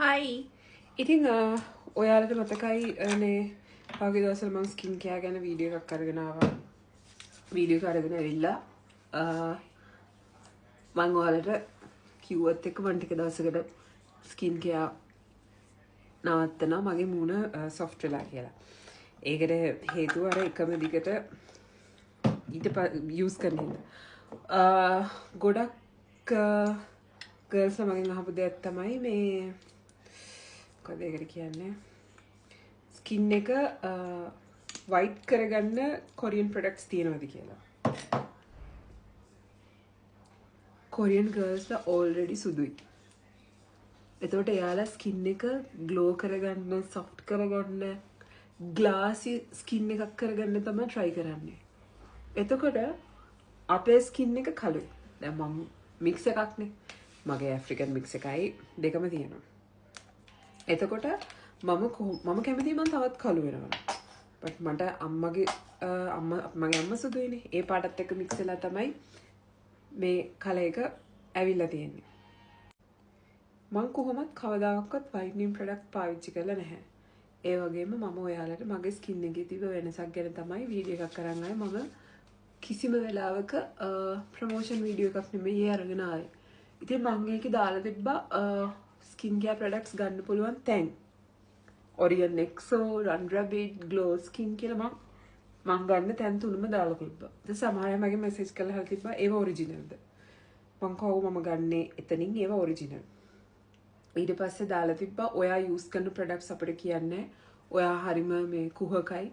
හයි ඉතින් ඔයාලට මතකයි නේ පහුගිය දවස්වල මම ස්කින් කෙයාර් ගැන වීඩියෝ එකක් අරගෙන ආවා. වීඩියෝ එක අරගෙන ඇවිල්ලා මම ඔයාලට කිව්වත් එක්ක මම ටික දවසකට ස්කින් කෙයාර් නවත්තනවා මගේ මූණ සොෆ්ට් වෙලා කියලා. ඒකට හේතුව අර එකම දිගට යූස් කරන හින්දා. ගොඩක් ගර්ල්ස් මගෙන් අහපු දෙයක් තමයි මේ මොකද ඒකට කියන්නේ ස්කින් එක වයිට් කරගන්න කොරියන් ප්‍රොඩක්ට්ස් තියෙනවද කියලා. කොරියන් ගර්ල්ස්ලා ඔල්රෙඩි සුදුයි. එතකොට එයාලා ස්කින් එක ග්ලෝ කරගන්න, සොෆ්ට් කරගන්න, ග්ලාසි ස්කින් එකක් කරගන්න තමයි try කරන්නේ. එතකොට අපේ ස්කින් එක කළුයි. දැන් මම මික්ස් එකක්නේ. මගේ ඇෆ්‍රිකන් මික්ස් එකයි දෙකම තියෙනවා. එතකොට මම කැමතියි මම තවත් කළු වෙනවා. බට් මට මගේ අම්මා සුදුයිනේ. ඒ පාටත් එක්ක මික්ස් වෙලා තමයි මේ කලර් එක ඇවිල්ලා තියෙන්නේ. මම කොහොමත් කවදාකවත් වයිට්නින් ප්‍රොඩක්ට් පාවිච්චි කරලා නැහැ. ඒ වගේම මම ඔයාලට මගේ ස්කින් එකේ තිබ්බ වෙනසක් ගැන තමයි වීඩියෝ එකක් කරන් ආවේ. මම කිසිම වෙලාවක ප්‍රොමෝෂන් වීඩියෝ එකක් නෙමෙයි අරගෙන ආවේ. ඉතින් මම ඒකේ දාලා තිබ්බා ස්කින් කෙයාර් ප්‍රොඩක්ට්ස් ගන්න පුළුවන් තැන්. ඔරියන් එක්සෝ, රන් රැබිට්, ග්ලෝ ස්කින් කියලා මම ගන්න තැන් තුනම දාලා තිබ්බා. ඉතින් සමහර අය මගේ මැසේජ් කරලා හරි තිබ්බා ඒව ඔරිජිනල්ද. මම කවුව මම ගන්නේ එතනින් ඒව ඔරිජිනල්. ඊට පස්සේ දාලා තිබ්බා ඔයා යූස් කරන ප්‍රොඩක්ට්ස් අපිට කියන්නේ ඔයා හරිම මේ කුහකයි,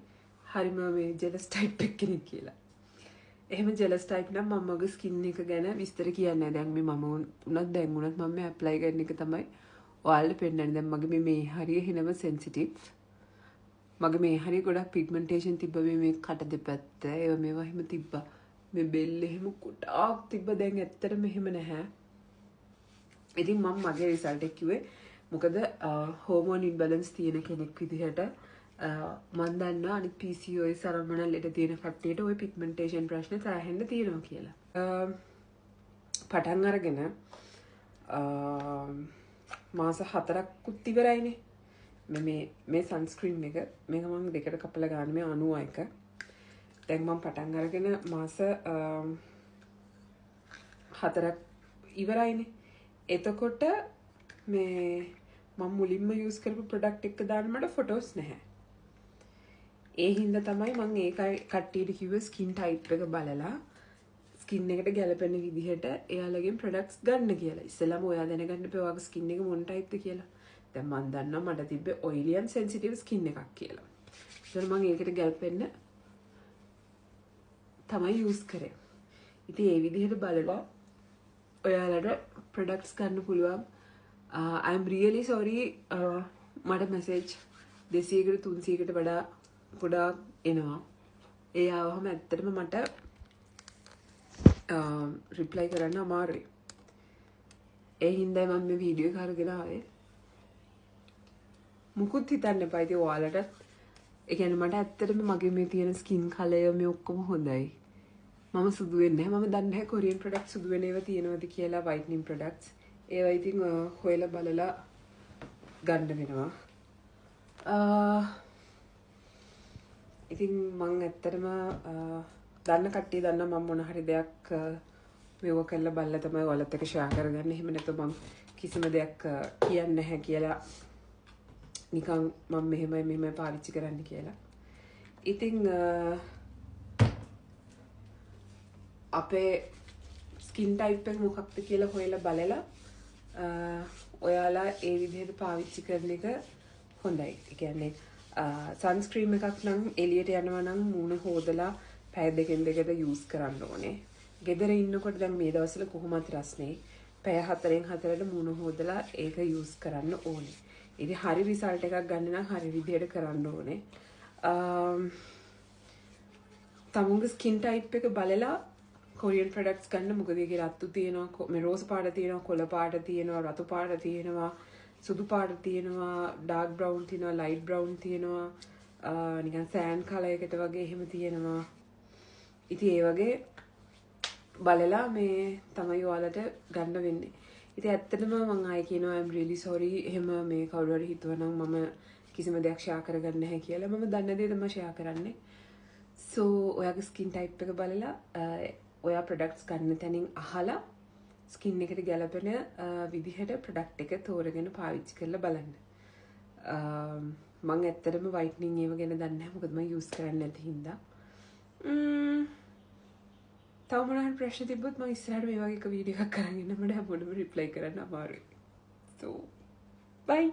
හරිම මේ ජෙලස් ටයිප් එක කෙනෙක් කියලා. එහෙම ජෙලස් ටයිප් නම් මම මගේ ස්කින් එක ගැන විස්තර කියන්නේ නැහැ. දැන් මේ මම උනත් දැන් උනත් මම මේ ඇප්ලයි කරන එක තමයි ඔයාලට පෙන්නන්නේ. දැන් මගේ මේ හරිය හිනම සෙන්සිටිව්. මගේ මේ හරිය ගොඩක් පිග්මන්ටේෂන් තිබ්බා මේ කට දෙපැත්ත. ඒව මේවා එහෙම තිබ්බා. මේ බෙල්ල එහෙම කොටක් තිබ්බා. දැන් ඇත්තටම එහෙම නැහැ. ඉතින් මම මගේ රිසල්ට් එක කිව්වේ මොකද හෝමෝන් ඉම්බැලන්ස් තියෙන කෙනෙක් විදිහට මම දන්නවා අනිත් PCOS සරමන ලෙඩ තියෙන කට්ටියට ওই පිග්මන්ටේෂන් ප්‍රශ්න සෑහෙන්න තියෙනවා කියලා. පටන් අරගෙන මාස 4ක්කුත් ඉවරයිනේ. මේ සන්ස්ක්‍රීන් එක මේක මම දෙකට කපලා ගන්න මේ 91. දැන් මම පටන් අරගෙන මාස 4ක් ඉවරයිනේ. එතකොට මේ මම මුලින්ම යූස් කරපු ප්‍රොඩක්ට් එක දාන්න මට ෆොටෝස් නැහැ. ඒ හින්දා තමයි මම ඒකයි කට්ටියට කිව්වේ ස්කින් ටයිප් එක බලලා ස්කින් එකට ගැලපෙන විදිහට එයාලගෙන් ප්‍රොඩක්ට්ස් ගන්න කියලා. ඉස්සෙල්ලාම ඔයා දැනගන්න එපා ඔයාගේ ස්කින් එක මොන ටයිප්ද කියලා. දැන් මම දන්නවා මට තිබ්බේ ඔයිලි ඇන්ඩ් සෙන්සිටිව් ස්කින් එකක් කියලා. ඒතර මම ඒකට ගැලපෙන්න තමයි යූස් කරේ. ඉතින් ඒ විදිහට බලලා ඔයාලට ප්‍රොඩක්ට්ස් ගන්න පුළුවන්. I am really sorry මට මැසේජ් 200කට 300කට වඩා ගොඩාක් එනවා. ඒ ආවම ඇත්තටම මට රිප්ලයි කරන්න අමාරුයි. ඒ හින්දා මම මේ වීඩියෝ එක අරගෙන ආවේ. මුකුත් හිතන්න එපා. ඉතින් ඔයාලට ඒ කියන්නේ මට ඇත්තටම මගේ මේ තියෙන ස්කින් කලර් මේ ඔක්කොම හොඳයි. මම සුදු වෙන්නේ නැහැ. මම දන්නේ නැහැ කොරියන් ප්‍රොඩක්ට් සුදු වෙන ඒවා තියෙනවද කියලා වයිට්නින් ප්‍රොඩක්ට්ස්. ඒවා ඉතින් හොයලා බලලා ගන්න වෙනවා. ඉතින් මම ඇත්තටම දන්න කට්ටිය දන්නවා මම මොන හරි දෙයක් මේව කරලා බලලා තමයි ඔයාලත් එක්ක ෂෙයා කරගන්නේ. එහෙම නැත්නම් මම කිසිම දෙයක් කියන්නේ නැහැ කියලා නිකන් මම මෙහෙමයි පාවිච්චි කරන්න කියලා. ඉතින් අපේ ස්කින් ටයිප් එක මොකක්ද කියලා හොයලා බලලා ඔයාලා ඒ විදිහට පාවිච්චි කරන එක හොඳයි. ඒ කියන්නේ සන්ස්ක්‍රීන් එකක් නම් එළියට යනවා නම් මූණ හොදලා පැය දෙකෙන් දෙකට යූස් කරන්න ඕනේ. ගෙදර ඉන්නකොට දැන් මේ දවස්වල කොහොමත් රස්නේ පැය 4න් 4ට මූණ හොදලා ඒක යූස් කරන්න ඕනේ. ඉතින් හරි රිසල්ට් එකක් ගන්න නම් හරි විදිහට කරන්න ඕනේ. තමුන්ගේ ස්කින් ටයිප් එක බලලා කොරියන් ප්‍රොඩක්ට්ස් ගන්න. මොකද ඒකේ රතු තියෙනවා, මේ රෝස් පාට තියෙනවා, කොළ පාට තියෙනවා, රතු පාට තියෙනවා, සුදු පාට තියෙනවා, ඩාර්ක් බ්‍රවුන් තියෙනවා, ලයිට් බ්‍රවුන් තියෙනවා, නිකන් සෑන් කලර් එකට වගේ එහෙම තියෙනවා. ඉතින් ඒ වගේ බලලා මේ තමයි ඔයාලට ගන්න වෙන්නේ. ඉතින් ඇත්තටම මම ආයෙ කියනවා I'm really sorry එහෙම මේ කවුරු හරි හිතුවනම් මම කිසිම දෙයක් ෂෙයා කරගන්නේ නැහැ කියලා. මම දන්න දේ තමයි ෂෙයා කරන්නේ. So ඔයාගේ ස්කින් ටයිප් එක බලලා ඔයා ප්‍රොඩක්ට්ස් ගන්න තැනින් අහලා ස්කින් එකට ගැලපෙන විදිහට ප්‍රොඩක්ට් එක තෝරගෙන පාවිච්චි කරලා බලන්න. මම ඇත්තටම වයිට්නින් ඒව ගැන දන්නේ නැහැ මොකද මම යූස් කරන්නේ නැති හින්දා. තව මොනවා ප්‍රශ්න තිබ්බොත් මම ඉස්සරහට මේ වගේ එක වීඩියෝ එකක් කරන් ඉන්න මට හැමෝටම රිප්ලයි කරන්න අමාරුයි. So bye.